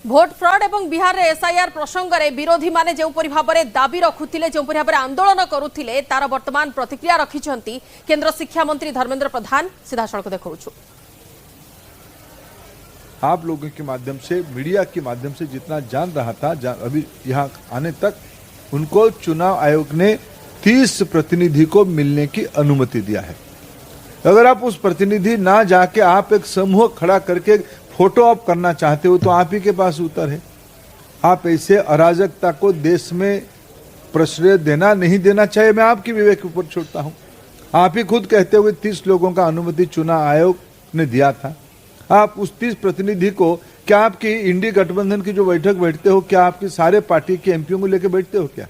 Vote fraud एवं बिहार रे SIR प्रसंग में विरोधी माने जो भाव में दाबी रखुले जो भाव में आंदोलन करुले तार वर्तमान प्रतिक्रिया रखिंट केंद्र शिक्षा मंत्री धर्मेंद्र प्रधान। सीधा सड़क देखु आप लोगों के माध्यम से, मीडिया के माध्यम से जितना जान रहा था, अभी यहाँ आने तक उनको चुनाव आयोग ने 30 प्रतिनिधि को मिलने की अनुमति दिया है। अगर आप उस प्रतिनिधि ना जाके आप एक समूह खड़ा करके फोटो ऑप करना चाहते हो तो आप ही के पास उत्तर है। आप ऐसे अराजकता को देश में प्रश्रय देना नहीं देना चाहिए, मैं आपकी विवेक के ऊपर छोड़ता हूं। आप ही खुद कहते हुए 30 लोगों का अनुमति चुनाव आयोग ने दिया था। आप उस 30 प्रतिनिधि को, क्या आपकी इंडी गठबंधन की जो बैठक बैठते हो, क्या आपकी सारे पार्टी के एमपीओ को लेकर बैठते हो क्या?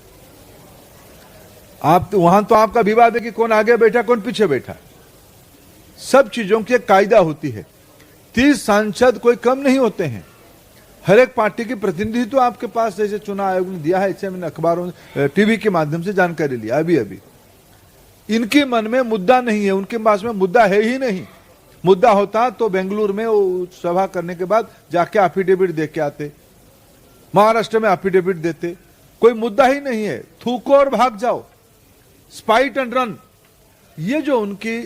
आप तो वहां तो आपका विवाद है कि कौन आगे बैठा कौन पीछे बैठा। सब चीजों की एक कायदा होती है। 30 सांसद कोई कम नहीं होते हैं। हर एक पार्टी की प्रतिनिधि तो आपके पास, जैसे चुनाव आयोग ने दिया है, ऐसे मैंने अखबारों टीवी के माध्यम से जानकारी लिया अभी। इनके मन में मुद्दा नहीं है, उनके पास में मुद्दा है ही नहीं। मुद्दा होता तो बेंगलुरु में वो सभा करने के बाद जाके एफिडेविट दे के आते, महाराष्ट्र में एफिडेविट देते। कोई मुद्दा ही नहीं है, थूको और भाग जाओ, स्पाइट एंड रन। ये जो उनकी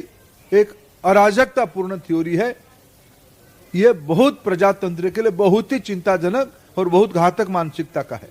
एक अराजकता पूर्ण थ्योरी है, यह बहुत प्रजातंत्र के लिए बहुत ही चिंताजनक और बहुत घातक मानसिकता का है।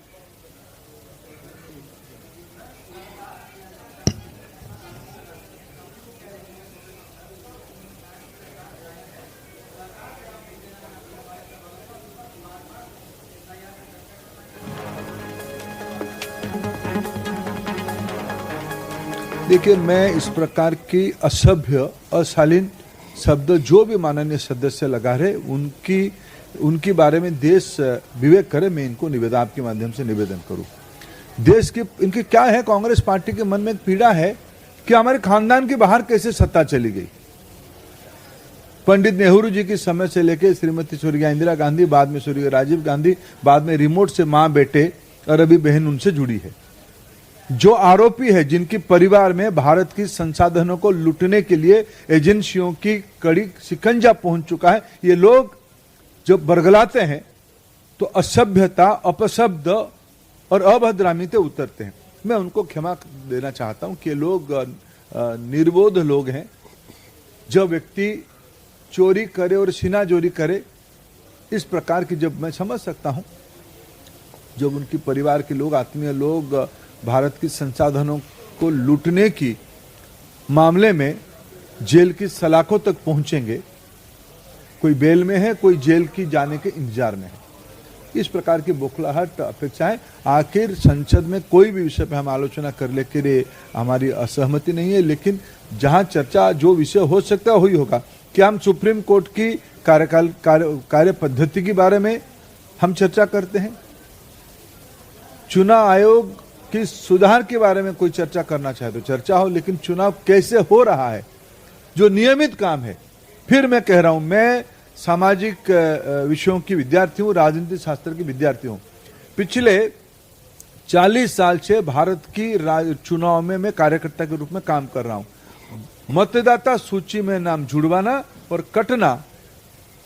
देखिए, मैं इस प्रकार की असभ्य अशालीन शब्द जो भी माननीय सदस्य लगा रहे, उनकी बारे में देश विवेक करे। मैं इनको निवेदन, आपके माध्यम से निवेदन करूं। देश की इनकी क्या है, कांग्रेस पार्टी के मन में एक पीड़ा है कि हमारे खानदान के बाहर कैसे सत्ता चली गई। पंडित नेहरू जी के समय से लेकर श्रीमती स्वर्गीय इंदिरा गांधी, बाद में स्वर्गीय राजीव गांधी, बाद में रिमोट से मां बेटे और अभी बहन उनसे जुड़ी है। जो आरोपी है, जिनकी परिवार में भारत की संसाधनों को लूटने के लिए एजेंसियों की कड़ी शिकंजा पहुंच चुका है, ये लोग जब बरगलाते हैं तो असभ्यता, अपशब्द और अभद्रामी पे उतरते हैं। मैं उनको क्षमा देना चाहता हूं कि लोग निर्बोध लोग हैं। जब व्यक्ति चोरी करे और सीनाजोरी करे, इस प्रकार की, जब मैं समझ सकता हूं, जब उनकी परिवार के लोग, आत्मीय लोग भारत की संसाधनों को लूटने की मामले में जेल की सलाखों तक पहुंचेंगे। कोई बेल में है, कोई जेल की जाने के इंतजार में है। इस प्रकार की बौखलाहट अपेक्षाएं, आखिर संसद में कोई भी विषय पर हम आलोचना कर ले के लिए हमारी असहमति नहीं है, लेकिन जहां चर्चा जो विषय हो सकता है वही होगा। क्या हम सुप्रीम कोर्ट की कार्य पद्धति के बारे में हम चर्चा करते हैं? चुनाव आयोग कि सुधार के बारे में कोई चर्चा करना चाहे तो चर्चा हो, लेकिन चुनाव कैसे हो रहा है, जो नियमित काम है। फिर मैं कह रहा हूं, मैं सामाजिक विषयों की विद्यार्थी हूं, राजनीति शास्त्र की विद्यार्थी हूं। पिछले 40 साल से भारत की चुनाव में मैं कार्यकर्ता के रूप में काम कर रहा हूं। मतदाता सूची में नाम जुड़वाना और कटना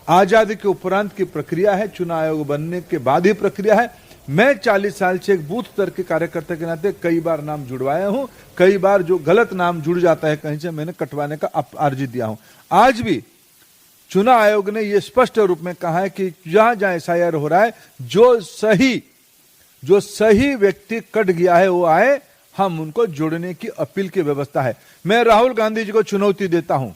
आजादी के उपरांत की प्रक्रिया है, चुनाव आयोग बनने के बाद ही प्रक्रिया है। मैं 40 साल से एक बूथ स्तर के कार्यकर्ता के नाते कई बार नाम जुड़वाया हूं, कई बार जो गलत नाम जुड़ जाता है कहीं से, मैंने कटवाने का अर्जी दिया हूं। आज भी चुनाव आयोग ने यह स्पष्ट रूप में कहा है कि जहां जहां एसआईआर हो रहा है, जो सही व्यक्ति कट गया है वो आए, हम उनको जोड़ने की अपील की व्यवस्था है। मैं राहुल गांधी जी को चुनौती देता हूं,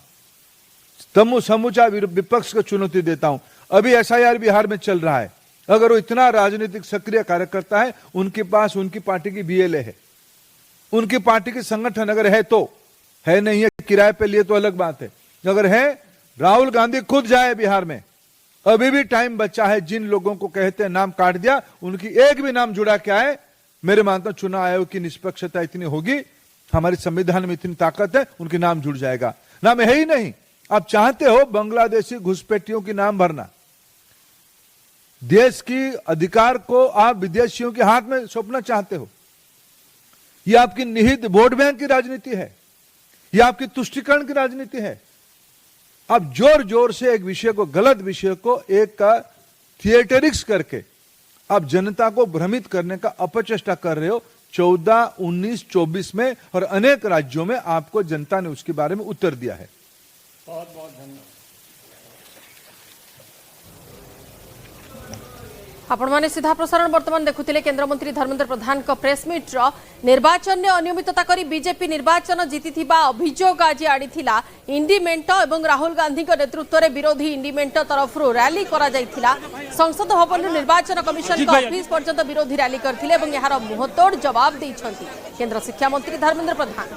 समूचा विपक्ष को चुनौती देता हूं। अभी एसआईआर बिहार में चल रहा है। अगर वो इतना राजनीतिक सक्रिय कार्यकर्ता है, उनके पास उनकी पार्टी की बीएलए है, उनकी पार्टी के संगठन अगर है तो है, नहीं है किराए पे लिए तो अलग बात है। अगर है, राहुल गांधी खुद जाए बिहार में। अभी भी टाइम बचा है। जिन लोगों को कहते हैं नाम काट दिया, उनकी एक भी नाम जुड़ा के आए। मेरे मानता हूं चुनाव आयोग की निष्पक्षता इतनी होगी, हमारे संविधान में इतनी ताकत है, उनके नाम जुड़ जाएगा। नाम है ही नहीं। आप चाहते हो बांग्लादेशी घुसपैठियों की नाम भरना, देश की अधिकार को आप विदेशियों के हाथ में सौंपना चाहते हो। यह आपकी निहित वोट बैंक की राजनीति है, यह आपकी तुष्टीकरण की राजनीति है। आप जोर जोर से एक विषय को, गलत विषय को एक का थिएटरिक्स करके आप जनता को भ्रमित करने का अपचेष्टा कर रहे हो। 14, 19, 24 में और अनेक राज्यों में आपको जनता ने उसके बारे में उत्तर दिया है। बहुत बहुत धन्यवाद। आपण माने सीधा प्रसारण वर्तमान देखुथिले केंद्रमंत्री धर्मेंद्र प्रधान को प्रेस मीट रो निर्वाचन ने अनियमितता करी बीजेपी निर्वाचन जीतिथिबा अभियोग आज आड़ीथिला इंडिमेंट एवं राहुल गांधी के नेतृत्व में विरोधी इंडिमेंट तरफ रैली करा जायथिला। संसद भवन निर्वाचन कमिशन के ऑफिस पर्यंत विरोधी रैली करथिले एवं यार मुहतोड़ जवाब दैछंती केंद्र शिक्षा मंत्री धर्मेंद्र प्रधान।